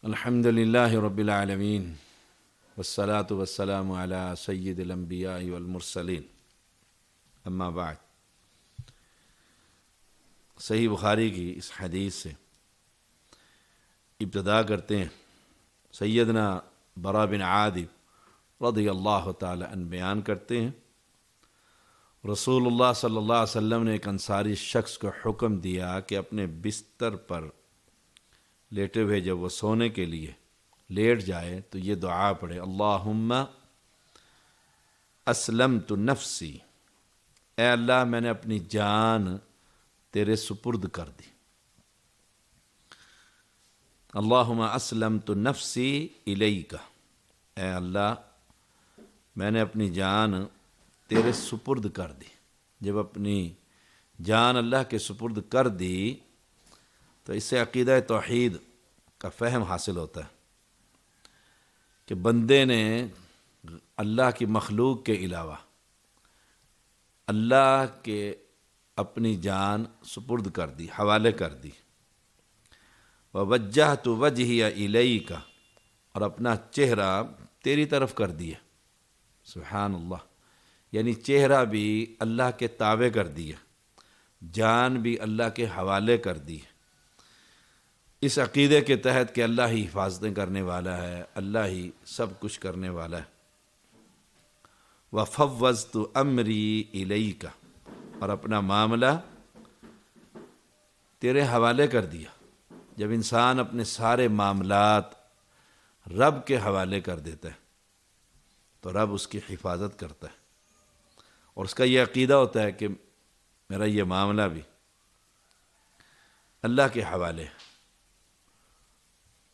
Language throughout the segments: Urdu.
الحمد للہ رب العالمین والصلاة والسلام علی سید الانبیاء والمرسلین اما بعد۔ صحیح بخاری کی اس حدیث سے ابتدا کرتے ہیں۔ سیدنا برا بن عازب رضی اللہ تعالی عنہ بیان کرتے ہیں، رسول اللہ صلی اللہ علیہ وسلم نے ایک انصاری شخص کو حکم دیا کہ اپنے بستر پر لیٹے ہوئے جب وہ سونے کے لیے لیٹ جائے تو یہ دعا پڑھے، اللہم اسلمت نفسی، اے اللہ میں نے اپنی جان تیرے سپرد کر دی۔ اللہم اسلمت نفسی الیک، اے اللہ میں نے اپنی جان تیرے سپرد کر دی۔ جب اپنی جان اللہ کے سپرد کر دی تو اس سے عقیدہ توحید کا فہم حاصل ہوتا ہے کہ بندے نے اللہ کی مخلوق کے علاوہ اللہ کے اپنی جان سپرد کر دی، حوالے کر دی۔ وَوَجَّهْتُ وَجْهِيَ إِلَيْكَ، اور اپنا چہرہ تیری طرف کر دیا۔ سبحان اللہ، یعنی چہرہ بھی اللہ کے تابع کر دیا، جان بھی اللہ کے حوالے کر دی۔ اس عقیدے کے تحت کہ اللہ ہی حفاظتیں کرنے والا ہے، اللہ ہی سب کچھ کرنے والا ہے۔ وَفَوَّضْتُ أَمْرِي إِلَيْكَ، اور اپنا معاملہ تیرے حوالے کر دیا۔ جب انسان اپنے سارے معاملات رب کے حوالے کر دیتا ہے تو رب اس کی حفاظت کرتا ہے، اور اس کا یہ عقیدہ ہوتا ہے کہ میرا یہ معاملہ بھی اللہ کے حوالے ہے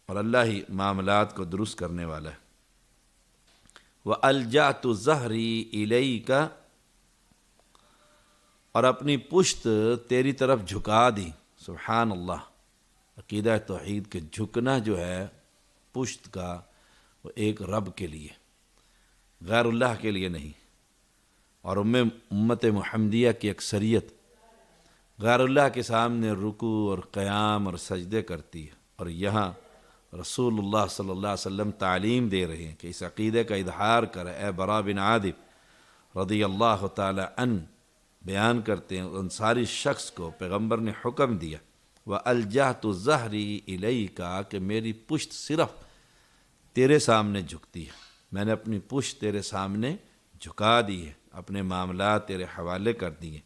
اور اللہ ہی معاملات کو درست کرنے والا ہے۔ وَأَلْجَأْتُ ظَهْرِي إِلَيْكَ، اور اپنی پشت تیری طرف جھکا دی۔ سبحان اللہ، عقیدہ توحید کے جھکنا جو ہے پشت کا، وہ ایک رب کے لیے، غیر اللہ کے لیے نہیں۔ اور امت محمدیہ کی اکثریت غیر اللہ کے سامنے رکوع اور قیام اور سجدے کرتی ہے، اور یہاں رسول اللہ صلی اللہ علیہ وسلم تعلیم دے رہے ہیں کہ اس عقیدے کا اظہار کر۔ اے برا بن عازب رضی اللہ تعالی عنہ بیان کرتے ہیں، انصاری شخص کو پیغمبر نے حکم دیا، وَأَلْجَأْتُ ظَهْرِي إِلَيْكَ، کہ میری پشت صرف تیرے سامنے جھکتی ہے، میں نے اپنی پشت تیرے سامنے جھکا دی ہے، اپنے معاملات تیرے حوالے کر دیے۔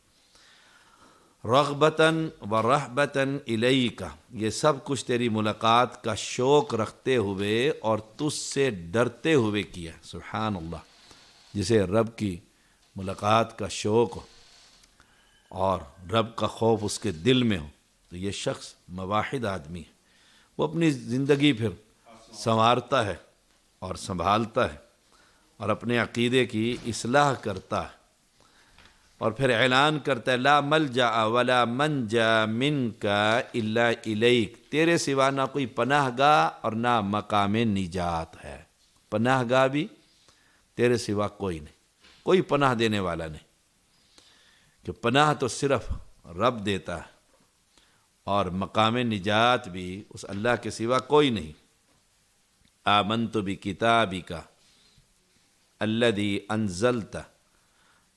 رغبتاً ورہبتاً الیک، یہ سب کچھ تیری ملاقات کا شوق رکھتے ہوئے اور تجھ سے ڈرتے ہوئے کیا۔ سبحان اللہ، جسے رب کی ملاقات کا شوق ہو اور رب کا خوف اس کے دل میں ہو تو یہ شخص موحد آدمی ہے، وہ اپنی زندگی پھر سنوارتا ہے اور سنبھالتا ہے اور اپنے عقیدے کی اصلاح کرتا ہے، اور پھر اعلان کرتا ہے لا ملجأ ولا منجا منک الا الیک، تیرے سوا نہ کوئی پناہ گاہ اور نہ مقام نجات ہے۔ پناہ گاہ بھی تیرے سوا کوئی نہیں، کوئی پناہ دینے والا نہیں، کہ پناہ تو صرف رب دیتا ہے، اور مقام نجات بھی اس اللہ کے سوا کوئی نہیں۔ آمنت بکتابک الذی انزلت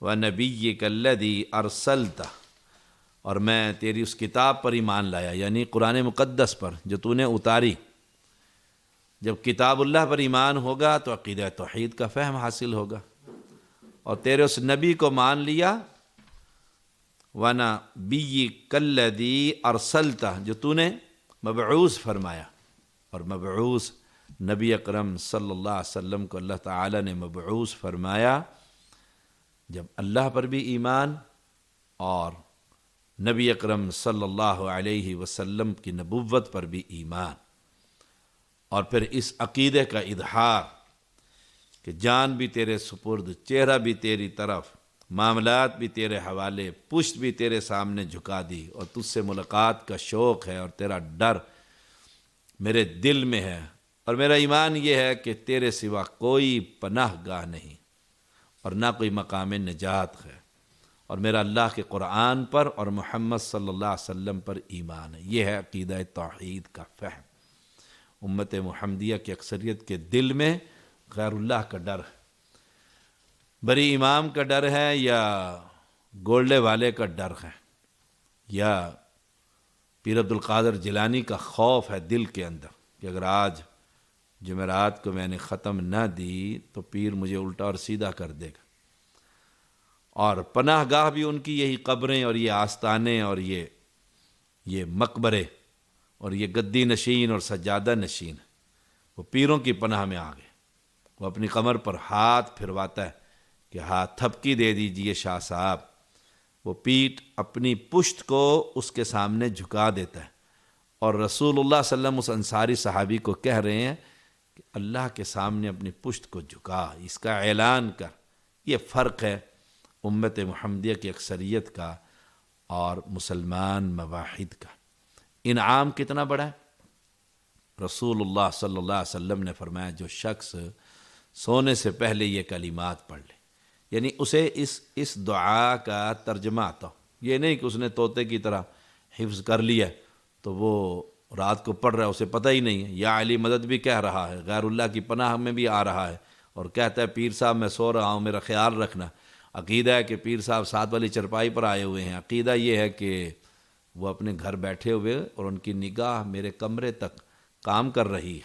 وَنَبِيِّكَ الَّذِي أَرْسَلْتَ، اور میں تیری اس کتاب پر ایمان لایا، یعنی قرآن مقدس پر جو تو نے اتاری۔ جب کتاب اللہ پر ایمان ہوگا تو عقیدہ توحید کا فہم حاصل ہوگا، اور تیرے اس نبی کو مان لیا، وَنَبِيِّكَ الَّذِي أَرْسَلْتَ، جو تو نے مبعوث فرمایا، اور مبعوث نبی اکرم صلی اللہ علیہ وسلم کو اللہ تعالی نے مبعوث فرمایا جب اللہ پر بھی ایمان اور نبی اکرم صلی اللہ علیہ وسلم کی نبوت پر بھی ایمان، اور پھر اس عقیدے کا اظہار کہ جان بھی تیرے سپرد، چہرہ بھی تیری طرف، معاملات بھی تیرے حوالے، پشت بھی تیرے سامنے جھکا دی، اور تجھ سے ملاقات کا شوق ہے اور تیرا ڈر میرے دل میں ہے، اور میرا ایمان یہ ہے کہ تیرے سوا کوئی پناہ گاہ نہیں اور نہ کوئی مقام نجات ہے، اور میرا اللہ کے قرآن پر اور محمد صلی اللہ علیہ وسلم پر ایمان ہے۔ یہ ہے عقیدہ توحید کا فہم، امت محمدیہ کی اکثریت کے دل میں غیر اللہ کا ڈر ہے، بری امام کا ڈر ہے یا گولڈے والے کا ڈر ہے یا پیر عبد القادر جیلانی کا خوف ہے دل کے اندر کہ اگر آج جمعرات کو میں نے ختم نہ دی تو پیر مجھے الٹا اور سیدھا کر دے گا۔ اور پناہ گاہ بھی ان کی یہی قبریں اور یہ آستانے اور یہ مقبرے اور یہ گدی نشین اور سجادہ نشین، وہ پیروں کی پناہ میں آ گئے۔ وہ اپنی کمر پر ہاتھ پھرواتا ہے کہ ہاتھ تھپکی دے دیجئے شاہ صاحب، وہ پیٹھ اپنی پشت کو اس کے سامنے جھکا دیتا ہے، اور رسول اللہ صلی اللہ علیہ وسلم اس انصاری صحابی کو کہہ رہے ہیں کہ اللہ کے سامنے اپنی پشت کو جھکا، اس کا اعلان کر۔ یہ فرق ہے امت محمدیہ کی اکثریت کا اور مسلمان مواحد کا۔ انعام کتنا بڑا ہے؟ رسول اللہ صلی اللہ علیہ وسلم نے فرمایا جو شخص سونے سے پہلے یہ کلمات پڑھ لے، یعنی اسے اس دعا کا ترجمہ آتا ہو، یہ نہیں کہ اس نے طوطے کی طرح حفظ کر لیا تو وہ رات کو پڑھ رہا ہے، اسے پتہ ہی نہیں ہے، یا علی مدد بھی کہہ رہا ہے، غیر اللہ کی پناہ میں بھی آ رہا ہے اور کہتا ہے پیر صاحب میں سو رہا ہوں میرا خیال رکھنا۔ عقیدہ ہے کہ پیر صاحب ساتھ والی چرپائی پر آئے ہوئے ہیں، عقیدہ یہ ہے کہ وہ اپنے گھر بیٹھے ہوئے اور ان کی نگاہ میرے کمرے تک کام کر رہی ہے،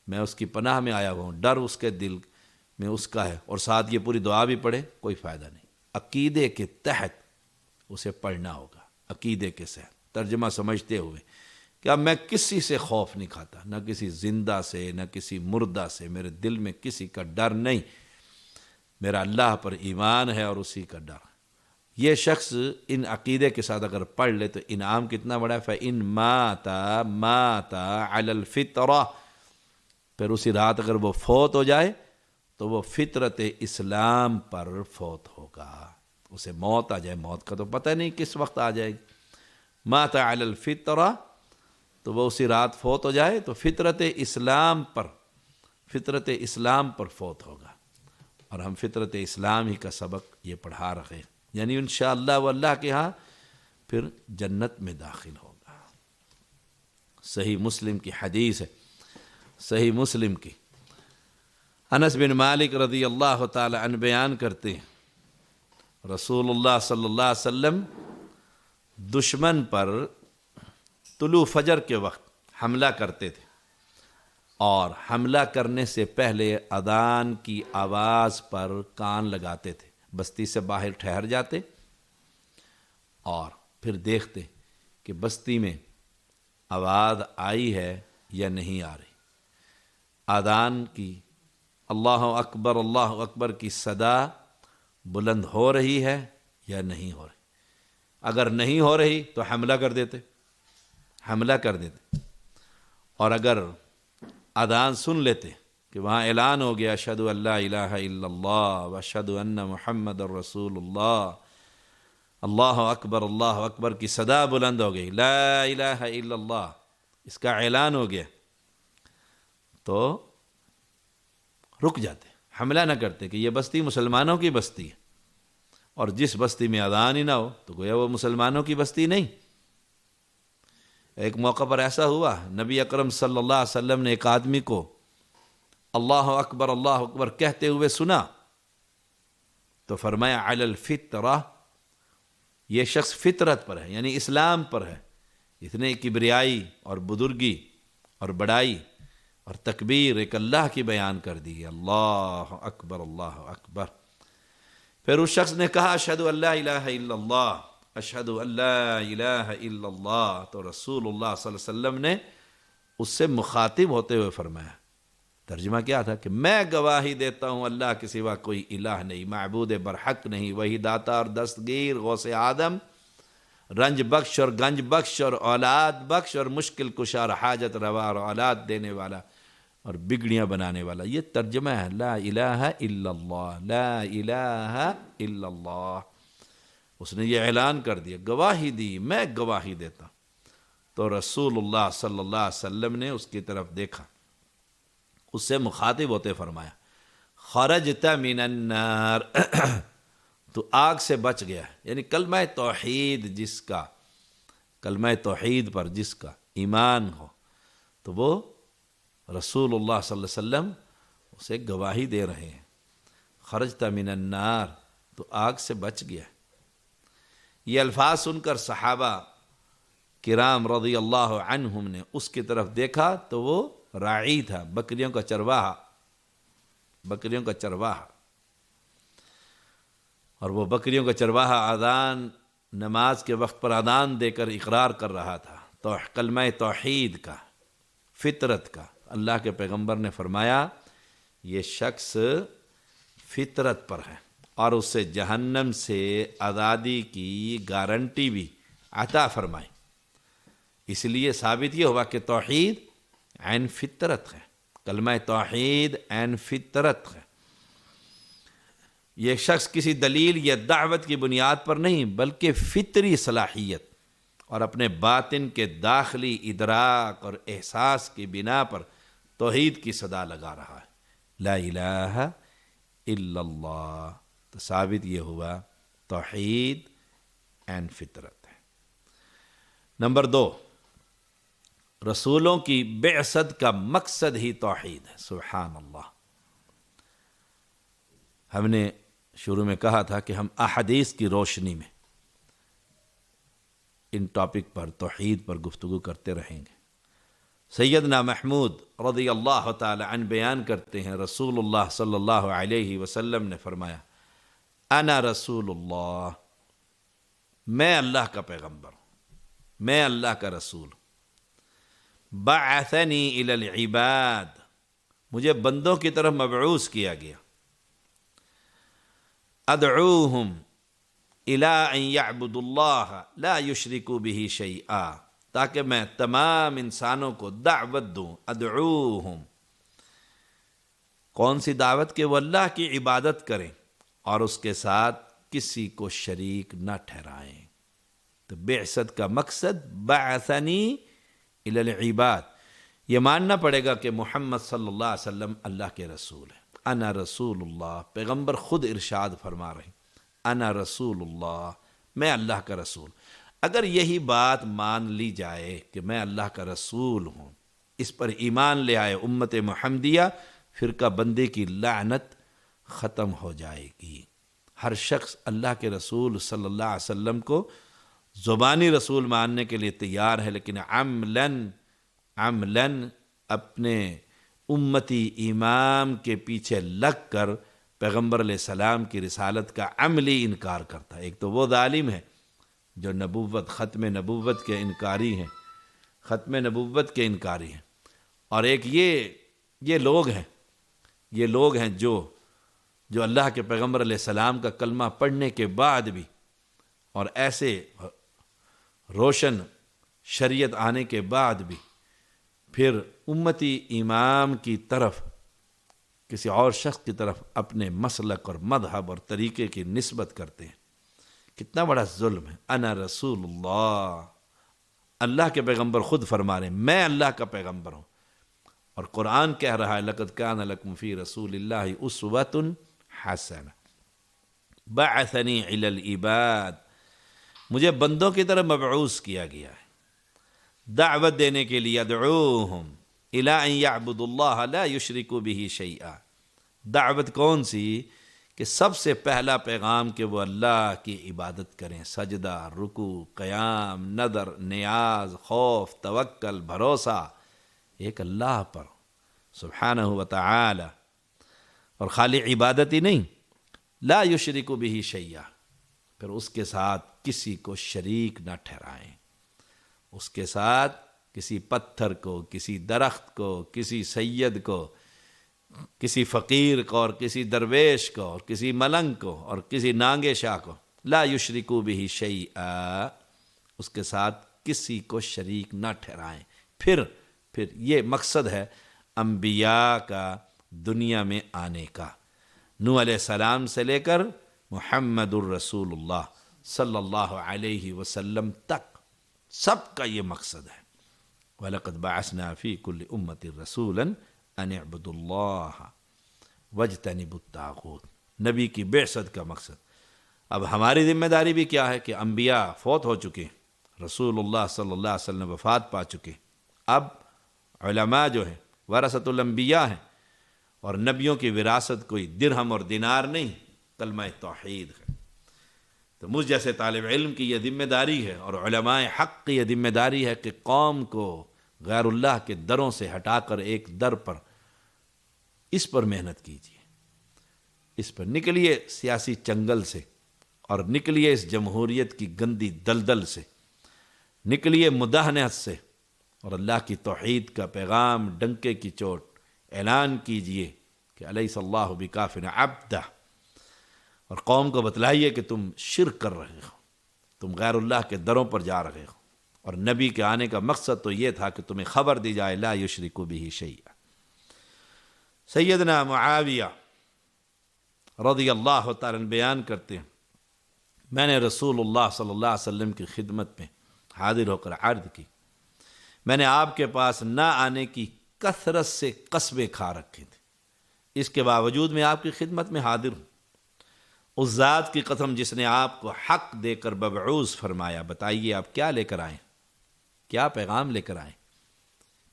میں اس کی پناہ میں آیا ہوں، ڈر اس کے دل میں اس کا ہے، اور ساتھ یہ پوری دعا بھی پڑھے کوئی فائدہ نہیں۔ عقیدے کے تحت اسے پڑھنا ہوگا، عقیدے کے تحت ترجمہ سمجھتے ہوئے کہ اب میں کسی سے خوف نہیں کھاتا، نہ کسی زندہ سے نہ کسی مردہ سے، میرے دل میں کسی کا ڈر نہیں، میرا اللہ پر ایمان ہے اور اسی کا ڈر۔ یہ شخص ان عقیدے کے ساتھ اگر پڑھ لے تو انعام کتنا بڑا ہے۔ فَإِن مَاتَ عَلَى الْفِطْرَةِ، پھر اسی رات اگر وہ فوت ہو جائے تو وہ فطرت اسلام پر فوت ہوگا، اسے موت آ جائے، موت کا تو پتہ نہیں کس وقت آ جائے گی، مات علی الفطرہ، تو وہ اسی رات فوت ہو جائے تو فطرت اسلام پر فوت ہوگا۔ اور ہم فطرت اسلام ہی کا سبق یہ پڑھا رہے ہیں، یعنی انشاءاللہ وہ اللہ کے ہاں پھر جنت میں داخل ہوگا۔ صحیح مسلم کی حدیث ہے، صحیح مسلم کی، انس بن مالک رضی اللہ تعالی عنہ بیان کرتے ہیں رسول اللہ صلی اللہ علیہ وسلم دشمن پر طلوع فجر کے وقت حملہ کرتے تھے، اور حملہ کرنے سے پہلے اذان کی آواز پر کان لگاتے تھے، بستی سے باہر ٹھہر جاتے اور پھر دیکھتے کہ بستی میں آواز آئی ہے یا نہیں آ رہی، اذان کی اللہ اکبر کی صدا بلند ہو رہی ہے یا نہیں ہو رہی۔ اگر نہیں ہو رہی تو حملہ کر دیتے، اور اگر اذان سن لیتے کہ وہاں اعلان ہو گیا اشہد ان لا الہ الا اللہ واشہد ان محمد رسول اللہ، اللہ اکبر کی صدا بلند ہو گئی، لا الہ الا اللہ اس کا اعلان ہو گیا، تو رک جاتے، حملہ نہ کرتے کہ یہ بستی مسلمانوں کی بستی ہے، اور جس بستی میں اذان ہی نہ ہو تو گویا وہ مسلمانوں کی بستی نہیں۔ ایک موقع پر ایسا ہوا، نبی اکرم صلی اللہ علیہ وسلم نے ایک آدمی کو اللہ اکبر کہتے ہوئے سنا تو فرمایا علی الفطرہ، یہ شخص فطرت پر ہے، یعنی اسلام پر ہے۔ اتنے کبریائی اور بزرگی اور بڑائی اور تکبیر ایک اللہ کی بیان کر دی، اللہ اکبر۔ پھر اس شخص نے کہا اشہد ان لا الہ الا اللہ، اشہد ان لا الہ الا اللہ، تو رسول اللہ صلی اللہ علیہ وسلم نے اس سے مخاطب ہوتے ہوئے فرمایا، ترجمہ کیا تھا کہ میں گواہی دیتا ہوں اللہ کے سوا کوئی الہ نہیں، معبود برحق نہیں، وہی داتا اور دستگیر، غوث آدم، رنج بخش اور گنج بخش اور اولاد بخش اور مشکل کشا اور حاجت روا اور اولاد دینے والا اور بگڑیاں بنانے والا۔ یہ ترجمہ ہے لا الہ الا اللہ، لا الہ الا اللہ۔ اس نے یہ اعلان کر دیا، گواہی دی، میں گواہی دیتا ہوں۔ تو رسول اللہ صلی اللہ علیہ وسلم نے اس کی طرف دیکھا، اس سے مخاطب ہوتے فرمایا خرجت من النار، تو آگ سے بچ گیا ہے، یعنی کلمہ توحید پر جس کا ایمان ہو تو وہ رسول اللہ صلی اللہ علیہ وسلم اسے گواہی دے رہے ہیں، خرجت من النار، تو آگ سے بچ گیا۔ یہ الفاظ سن کر صحابہ کرام رضی اللہ عنہم نے اس کی طرف دیکھا تو وہ راعی تھا، بکریوں کا چرواہا، بکریوں کا چرواہا، اور وہ بکریوں کا چرواہا اذان، نماز کے وقت پر اذان دے کر اقرار کر رہا تھا تو کلمہ توحید کا، فطرت کا۔ اللہ کے پیغمبر نے فرمایا یہ شخص فطرت پر ہے اور اسے جہنم سے آزادی کی گارنٹی بھی عطا فرمائی۔ اس لیے ثابت یہ ہوا کہ توحید عین فطرت ہے، کلمہ توحید عین فطرت ہے۔ یہ شخص کسی دلیل یا دعوت کی بنیاد پر نہیں بلکہ فطری صلاحیت اور اپنے باطن کے داخلی ادراک اور احساس کی بنا پر توحید کی صدا لگا رہا ہے، لا الہ الا اللہ۔ تو ثابت یہ ہوا توحید عین فطرت ہے۔ نمبر 2، رسولوں کی بعثت کا مقصد ہی توحید ہے، سبحان اللہ۔ ہم نے شروع میں کہا تھا کہ ہم احادیث کی روشنی میں ان ٹاپک پر، توحید پر گفتگو کرتے رہیں گے۔ سیدنا محمود رضی اللہ تعالی عنہ بیان کرتے ہیں رسول اللہ صلی اللہ علیہ وسلم نے فرمایا انا رسول اللہ، میں اللہ کا پیغمبر ہوں، میں اللہ کا رسول ہوں۔ بعثنی الی العباد، مجھے بندوں کی طرف مبعوث کیا گیا۔ ادعوہم الی ان یعبدوا اللہ لا یشرکوا بہ شیئا، تاکہ میں تمام انسانوں کو دعوت دوں۔ ادعوہم، کون سی دعوت؟ کہ وہ اللہ کی عبادت کریں اور اس کے ساتھ کسی کو شریک نہ ٹھہرائیں۔ تو بعثت کا مقصد بعثنی الی العباد، یہ ماننا پڑے گا کہ محمد صلی اللہ علیہ وسلم اللہ کے رسول ہیں۔ انا رسول اللہ، پیغمبر خود ارشاد فرما رہے ہیں انا رسول اللہ، میں اللہ کا رسول۔ اگر یہی بات مان لی جائے کہ میں اللہ کا رسول ہوں، اس پر ایمان لے آئے امت محمدیہ، فرقہ بندی کی لعنت ختم ہو جائے گی۔ ہر شخص اللہ کے رسول صلی اللہ علیہ وسلم کو زبانی رسول ماننے کے لیے تیار ہے، لیکن عملاً اپنے امتی امام کے پیچھے لگ کر پیغمبر علیہ السلام کی رسالت کا عملی انکار کرتا ہے۔ ایک تو وہ ظالم ہے جو نبوت، ختم نبوت کے انکاری ہیں، ختم نبوت کے انکاری ہیں، اور ایک یہ لوگ ہیں جو اللہ کے پیغمبر علیہ السلام کا کلمہ پڑھنے کے بعد بھی اور ایسے روشن شریعت آنے کے بعد بھی پھر امتی امام کی طرف، کسی اور شخص کی طرف اپنے مسلک اور مذہب اور طریقے کی نسبت کرتے ہیں۔ کتنا بڑا ظلم ہے۔ انا رسول اللہ، اللہ کے پیغمبر خود فرما رہے ہیں میں اللہ کا پیغمبر ہوں، اور قرآن کہہ رہا ہے لقد کان لکم فی رسول اللہ اسوۃ حسنہ، بعثنی الی العباد، مجھے بندوں کی طرف مبعوث کیا گیا ہے دعوت دینے کے لیے۔ ادعوہم الی ان یعبدوا اللہ لا یشرکوا بہ شیئا، دعوت کون سی؟ کہ سب سے پہلا پیغام کہ وہ اللہ کی عبادت کریں، سجدہ، رکوع، قیام، نذر، نیاز، خوف، توکل، بھروسہ ایک اللہ پر سبحانہ و تعالی، اور خالی عبادت ہی نہیں، لا یشرکوا بہ شیئا، پھر اس کے ساتھ کسی کو شریک نہ ٹھہرائیں، اس کے ساتھ کسی پتھر کو، کسی درخت کو، کسی سید کو، کسی فقیر کو، اور کسی درویش کو، اور کسی ملنگ کو، اور کسی نانگے شاہ کو، لا یشرکوا بہ شیئا، اس کے ساتھ کسی کو شریک نہ ٹھہرائیں۔ پھر یہ مقصد ہے انبیاء کا دنیا میں آنے کا، نوح علیہ السلام سے لے کر محمد الرسول اللہ صلی اللہ علیہ وسلم تک، سب کا یہ مقصد ہے۔ وَلَقَدْ بَعَثْنَا فِي كُلِّ أُمَّةٍ رَسُولًا أَنِ اعْبُدُوا اللَّهَ وَاجْتَنِبُوا الطَّاغُوتَ، نبی کی بعثت کا مقصد۔ اب ہماری ذمہ داری بھی کیا ہے کہ انبیاء فوت ہو چکے، رسول اللہ صلی اللہ علیہ وسلم وفات پا چکے، اب علماء جو ہیں ورثۃ الانبیاء ہیں، اور نبیوں کی وراثت کوئی درہم اور دینار نہیں، کلمہ توحید ہے۔ تو مجھ جیسے طالب علم کی یہ ذمہ داری ہے، اور علماء حق کی یہ ذمہ داری ہے کہ قوم کو غیر اللہ کے دروں سے ہٹا کر ایک در پر، اس پر محنت کیجیے، اس پر نکلیے سیاسی چنگل سے، اور نکلیے اس جمہوریت کی گندی دلدل سے، نکلیے مداہنت سے، اور اللہ کی توحید کا پیغام ڈنکے کی چوٹ اعلان کیجیے کہ الیس اللہ بکاف عبدہ، اور قوم کو بتلائیے کہ تم شرک کر رہے ہو، تم غیر اللہ کے دروں پر جا رہے ہو، اور نبی کے آنے کا مقصد تو یہ تھا کہ تمہیں خبر دی جائے لا یشرک بہ شیئا۔ سیدنا معاویہ رضی اللہ تعالیٰ عنہ بیان کرتے ہیں، میں نے رسول اللہ صلی اللہ علیہ وسلم کی خدمت میں حاضر ہو کر عرض کی، میں نے آپ کے پاس نہ آنے کی کثرت سے قسمیں کھا رکھی تھی، اس کے باوجود میں آپ کی خدمت میں حاضر ہوں۔ اس ذات کی قسم جس نے آپ کو حق دے کر مبعوث فرمایا، بتائیے آپ کیا لے کر آئیں، کیا پیغام لے کر آئیں،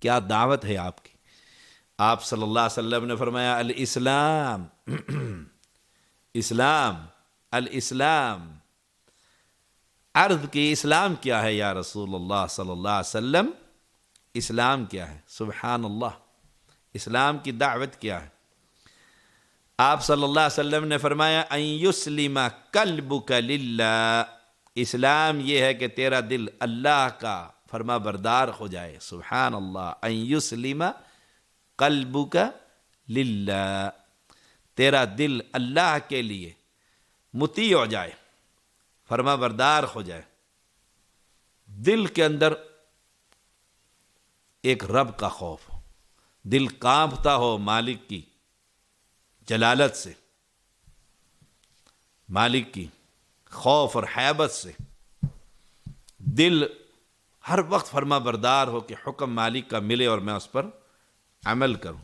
کیا دعوت ہے آپ کی؟ آپ صلی اللہ علیہ وسلم نے فرمایا الاسلام اسلام الاسلام۔ عرض کی اسلام کیا ہے یا رسول اللہ صلی اللہ علیہ وسلم؟ اسلام کیا ہے؟ سبحان اللہ، اسلام کی دعوت کیا ہے؟ آپ صلی اللہ علیہ وسلم نے فرمایا ان یسلم قلبک للہ، اسلام یہ ہے کہ تیرا دل اللہ کا فرما بردار ہو جائے۔ سبحان اللہ، ان یسلم قلبک للہ، تیرا دل اللہ کے لیے مطیع ہو جائے، فرما بردار ہو جائے، دل کے اندر ایک رب کا خوف ہو، دل کانپتا ہو مالک کی جلالت سے، مالک کی خوف اور حیبت سے، دل ہر وقت فرما بردار ہو کہ حکم مالک کا ملے اور میں اس پر عمل کروں،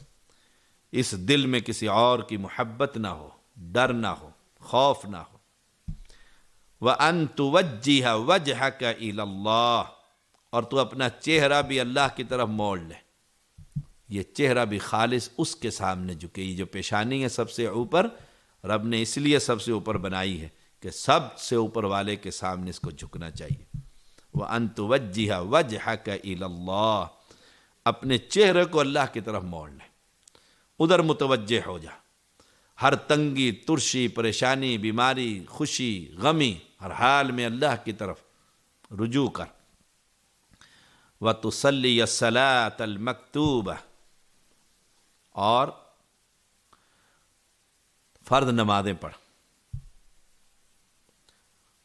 اس دل میں کسی اور کی محبت نہ ہو، ڈر نہ ہو، خوف نہ ہو۔ وَأَن تُوَجِّهَ وَجْهَكَ إِلَى اللَّهِ، اور تو اپنا چہرہ بھی اللہ کی طرف موڑ لے، یہ چہرہ بھی خالص اس کے سامنے جھکے، یہ جو پیشانی ہے سب سے اوپر، رب نے اس لیے سب سے اوپر بنائی ہے کہ سب سے اوپر والے کے سامنے اس کو جھکنا چاہیے۔ وَأَن تُوَجِّهَ وَجْهَكَ إِلَى اللَّهِ، اپنے چہرے کو اللہ کی طرف موڑ لے، ادھر متوجہ ہو جا، ہر تنگی، ترشی، پریشانی، بیماری، خوشی، غمی، ہر حال میں اللہ کی طرف رجوع کر۔ وَتُصَلِّيَ الصَّلَاةَ الْمَكْتُوبَةَ، اور فرض نمازیں پڑھ۔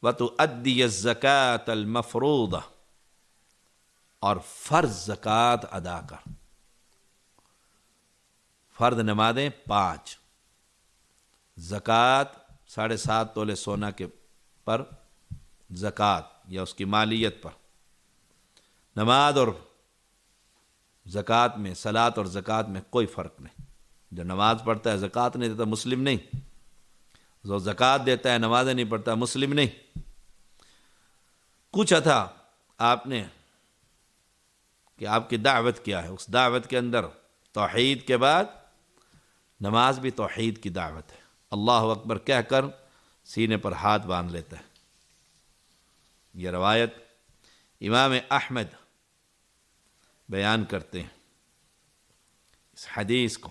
وَتُؤَدِّيَ الزَّكَاةَ الْمَفْرُوضَةَ، اور فرض زکوٰۃ ادا کر۔ فرض نمازیں 5، زکوٰۃ 7.5 تولے سونا کے پر زکوٰۃ یا اس کی مالیت پر۔ نماز اور زکوٰۃ میں، صلاۃ اور زکوٰۃ میں کوئی فرق نہیں۔ جو نماز پڑھتا ہے زکوٰۃ نہیں دیتا مسلم نہیں، جو زکوٰۃ دیتا ہے نمازیں نہیں پڑھتا مسلم نہیں۔ پوچھا تھا آپ نے کہ آپ کی دعوت کیا ہے، اس دعوت کے اندر توحید کے بعد نماز بھی توحید کی دعوت ہے۔ اللہ اکبر کہہ کر سینے پر ہاتھ باندھ لیتا ہے۔ یہ روایت امام احمد بیان کرتے ہیں اس حدیث کو،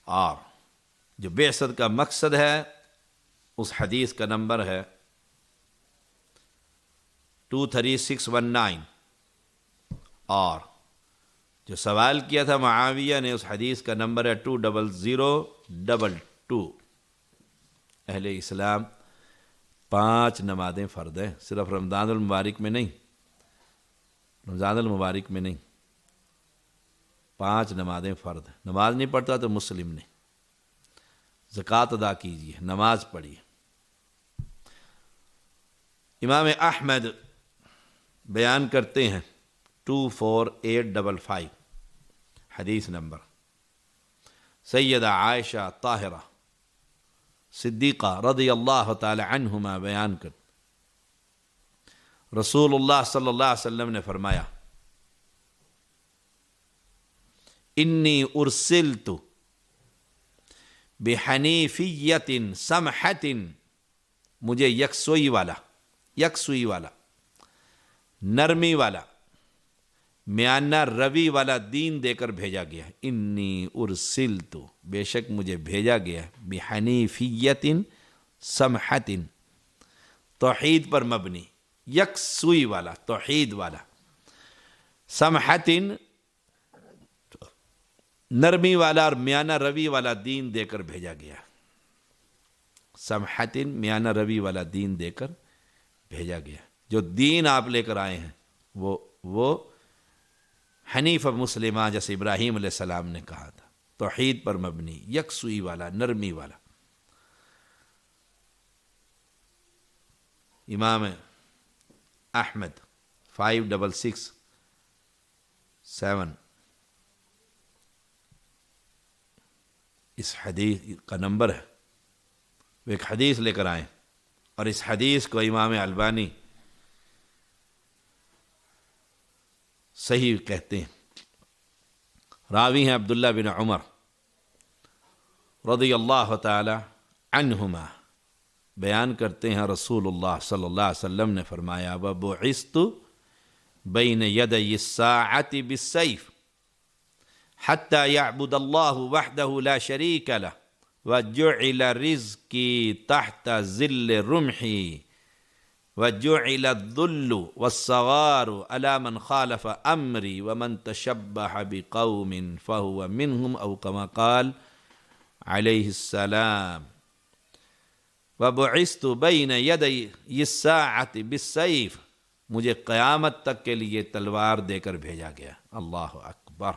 اور جو بعثت کا مقصد ہے اس حدیث کا نمبر ہے 23619، اور جو سوال کیا تھا معاویہ نے اس حدیث کا نمبر ہے 20022۔ اہل اسلام 5 نمازیں فرض ہیں، صرف رمضان المبارک میں نہیں، رمضان المبارک میں نہیں، 5 نمازیں فرض ہیں۔ نماز نہیں پڑھتا تو مسلم نہیں۔ زکوٰۃ ادا کیجیے، نماز پڑھیے۔ امام احمد بیان کرتے ہیں 24855 حدیث نمبر، سیدہ عائشہ طاہرہ صدیقہ رضی اللہ تعالی عنہما بیان کرتے، رسول اللہ صلی اللہ علیہ وسلم نے فرمایا انی ارسلت بحنیفیت سمحت، مجھے یکسوئی والا نرمی والا میانہ روی والا دین دے کر بھیجا گیا ہے۔ انی ارسلت، بے شک مجھے بھیجا گیا ہے، بحنیفیت سمحت، توحید پر مبنی، یکسوئی والا، توحید والا، سمحت نرمی والا اور میانہ روی والا دین دے کر بھیجا گیا، سمحت میانہ روی والا دین دے کر بھیجا گیا۔ جو دین آپ لے کر آئے ہیں وہ حنیف مسلمہ، جیسے ابراہیم علیہ السلام نے کہا تھا، توحید پر مبنی، یکسوئی والا، نرمی والا۔ امام احمد 5667 اس حدیث کا نمبر ہے، وہ ایک حدیث لے کر آئے، اور اس حدیث کو امام البانی صحیح کہتے ہیں۔ راوی ہیں عبداللہ بن عمر رضی اللہ تعالی عنہما، بیان کرتے ہیں رسول اللہ صلی اللہ علیہ وسلم نے فرمایا وَبُعِثْتُ بَيْنَ يَدَيِ السَّاعَةِ بِالسَّيْفِ حَتَّى يَعْبُدَ اللَّهُ وَحْدَهُ لَا شَرِيكَ لَهُ وَجُعِلَ رِزْقِي تَحْتَ ظِلِّ رُمْحِي وَجُعِلَ الذُّلُّ وَالصَّغَارُ عَلَى مَنْ خَالَفَ أَمْرِي وَمَنْ تَشَبَّهَ بِقَوْمٍ فَهُوَ مِنْهُمْ أَوْ كَمَا قَالَ عَلَيْهِ السَّلَامُ وَبُعِثْتُ بَيْنَ يَدَيِ السَّاعَةِ بِالسَّيْفِ، مجھے قیامت تک کے لیے تلوار دے کر بھیجا گیا۔ اللہ اکبر،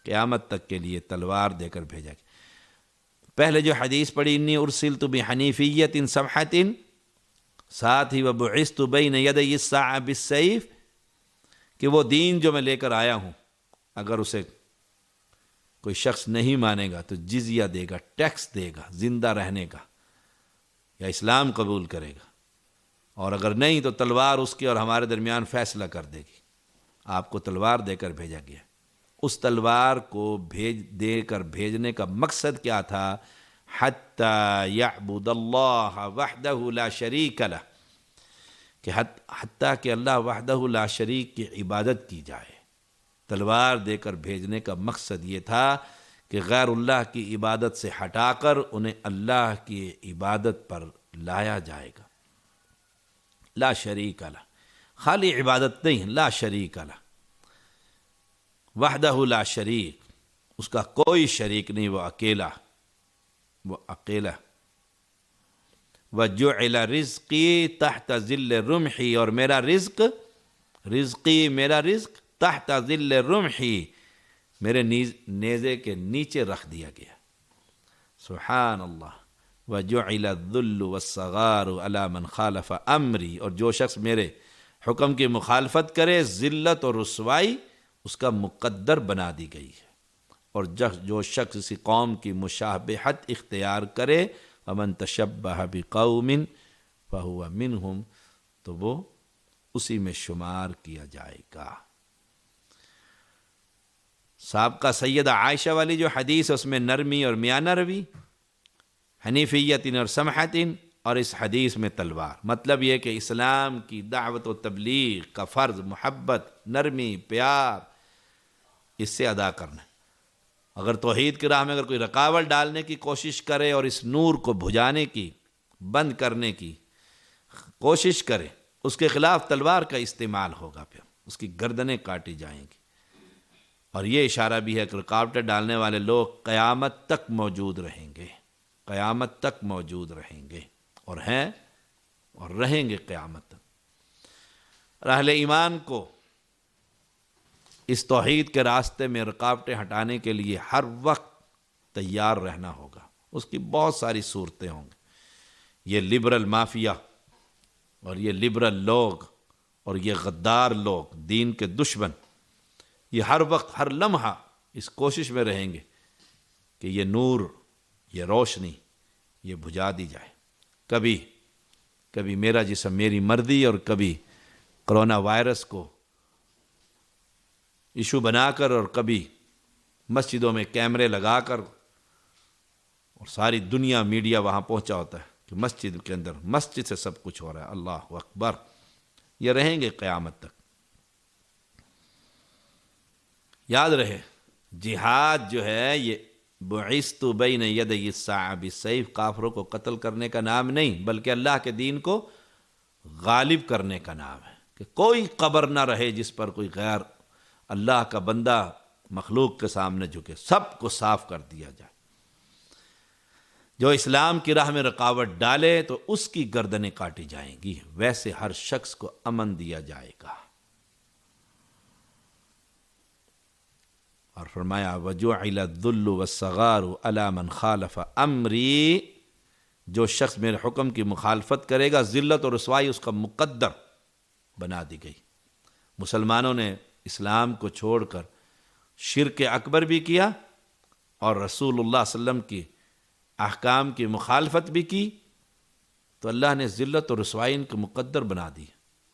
قیامت تک کے لیے تلوار دے کر بھیجا گیا۔ پہلے جو حدیث پڑھی انی ارسلت بحنیفیت سمحت، ساتھ ہی وبعثت بین یدی الساعۃ بالسیف، کہ وہ دین جو میں لے کر آیا ہوں اگر اسے کوئی شخص نہیں مانے گا تو جزیہ دے گا، ٹیکس دے گا زندہ رہنے کا، یا اسلام قبول کرے گا، اور اگر نہیں تو تلوار اس کی اور ہمارے درمیان فیصلہ کر دے گی۔ آپ کو تلوار دے کر بھیجا گیا۔ اس تلوار کو بھیجنے کا مقصد کیا تھا؟ حتی یعبد اللہ وحدہ لا شریک لہ، کہ حتیٰ کہ اللہ وحدہ لا شریک کی عبادت کی جائے۔ تلوار دے کر بھیجنے کا مقصد یہ تھا کہ غیر اللہ کی عبادت سے ہٹا کر انہیں اللہ کی عبادت پر لایا جائے گا۔ لا شریک لہ، خالی عبادت نہیں، لا شریک لہ، وحدہ لا شریک، اس کا کوئی شریک نہیں، وہ اکیلا، وَجُعِلَ رِزْقِي تَحْتَ ظِلِّ رُمْحِي، اور میرا رزق تحت ظل رمحی، میرے نیزے کے نیچے رکھ دیا گیا۔ سبحان اللہ۔ وَجُعِلَ الذُّلُّ وَالصَّغَارُ عَلَى مَنْ خَالَفَ أَمْرِي، اور جو شخص میرے حکم کی مخالفت کرے، ذلت اور رسوائی اس کا مقدر بنا دی گئی ہے، اور جو شخص اسی قوم کی مشابہت اختیار کرے، وَمَنْ تَشَبَّهَ بِقَوْمٍ فَهُوَ مِنْهُمْ، تو وہ اسی میں شمار کیا جائے گا۔ سابقہ سیدہ عائشہ والی جو حدیث ہے اس میں نرمی اور میانہ روی، حنیفیت اور سمحت، اور اس حدیث میں تلوار۔ مطلب یہ کہ اسلام کی دعوت و تبلیغ کا فرض محبت، نرمی، پیار، اس سے ادا کرنا۔ اگر توحید کی راہ میں اگر کوئی رکاوٹ ڈالنے کی کوشش کرے اور اس نور کو بجھانے کی، بند کرنے کی کوشش کرے، اس کے خلاف تلوار کا استعمال ہوگا، پھر اس کی گردنیں کاٹی جائیں گی۔ اور یہ اشارہ بھی ہے کہ رکاوٹیں ڈالنے والے لوگ قیامت تک موجود رہیں گے، قیامت تک موجود رہیں گے، اور ہیں اور رہیں گے قیامت تک۔ اہل ایمان کو اس توحید کے راستے میں رکاوٹیں ہٹانے کے لیے ہر وقت تیار رہنا ہوگا۔ اس کی بہت ساری صورتیں ہوں گی۔ یہ لبرل مافیا اور یہ لبرل لوگ اور یہ غدار لوگ، دین کے دشمن، یہ ہر وقت ہر لمحہ اس کوشش میں رہیں گے کہ یہ نور، یہ روشنی یہ بجھا دی جائے۔ کبھی میرا جسم میری مرضی، اور کبھی کرونا وائرس کو ایشو بنا کر، اور کبھی مسجدوں میں کیمرے لگا کر اور ساری دنیا میڈیا وہاں پہنچا ہوتا ہے کہ مسجد کے اندر مسجد سے سب کچھ ہو رہا ہے. اللہ اکبر. یہ رہیں گے قیامت تک. یاد رہے جہاد جو ہے یہ بعثت بین یدی الساعۃ بالسیف، کافروں کو قتل کرنے کا نام نہیں بلکہ اللہ کے دین کو غالب کرنے کا نام ہے، کہ کوئی قبر نہ رہے جس پر کوئی غیر اللہ کا بندہ مخلوق کے سامنے جھکے، سب کو صاف کر دیا جائے. جو اسلام کی راہ میں رکاوٹ ڈالے تو اس کی گردنیں کاٹی جائیں گی، ویسے ہر شخص کو امن دیا جائے گا. اور فرمایا وَجُعِلَ الذُّلُّ وَالصَّغَارُ عَلَى مَنْ خَالَفَ أَمْرِي، جو شخص میرے حکم کی مخالفت کرے گا ذلت اور رسوائی اس کا مقدر بنا دی گئی. مسلمانوں نے اسلام کو چھوڑ کر شرک اکبر بھی کیا اور رسول اللہ صلی اللہ علیہ وسلم کی احکام کی مخالفت بھی کی تو اللہ نے ذلت اور رسوائی ان کو مقدر بنا دی.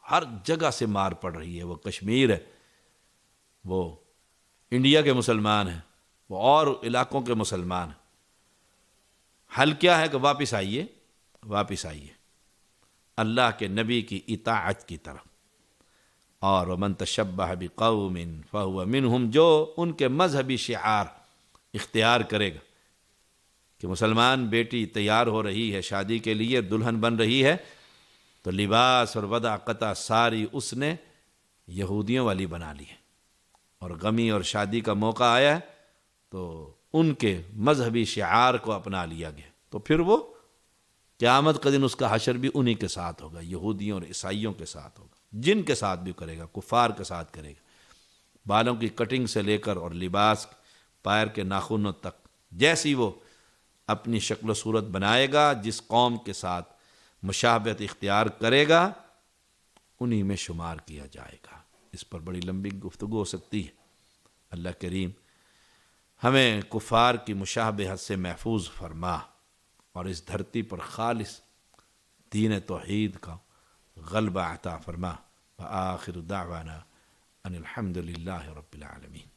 ہر جگہ سے مار پڑ رہی ہے، وہ کشمیر ہے، وہ انڈیا کے مسلمان ہیں، وہ اور علاقوں کے مسلمان ہیں. حل کیا ہے کہ واپس آئیے، واپس آئیے اللہ کے نبی کی اطاعت کی طرف. اور ومن تشبہ بقوم فہو منہم، جو ان کے مذہبی شعار اختیار کرے گا کہ مسلمان بیٹی تیار ہو رہی ہے شادی کے لیے، دلہن بن رہی ہے، تو لباس اور وضع قطع ساری اس نے یہودیوں والی بنا لی ہے. اور غمی اور شادی کا موقع آیا ہے تو ان کے مذہبی شعار کو اپنا لیا گیا، تو پھر وہ قیامت کا دن اس کا حشر بھی انہی کے ساتھ ہوگا، یہودیوں اور عیسائیوں کے ساتھ ہوگا. جن کے ساتھ بھی کرے گا، کفار کے ساتھ کرے گا. بالوں کی کٹنگ سے لے کر اور لباس پیر کے ناخنوں تک، جیسی وہ اپنی شکل و صورت بنائے گا، جس قوم کے ساتھ مشابہت اختیار کرے گا، انہی میں شمار کیا جائے گا. اس پر بڑی لمبی گفتگو ہو سکتی ہے. اللہ کریم ہمیں کفار کی مشابہت سے محفوظ فرما اور اس دھرتی پر خالص دین توحید کا غلبہ عطا فرما. وآخر دعوانا ان الحمد للہ رب العالمین.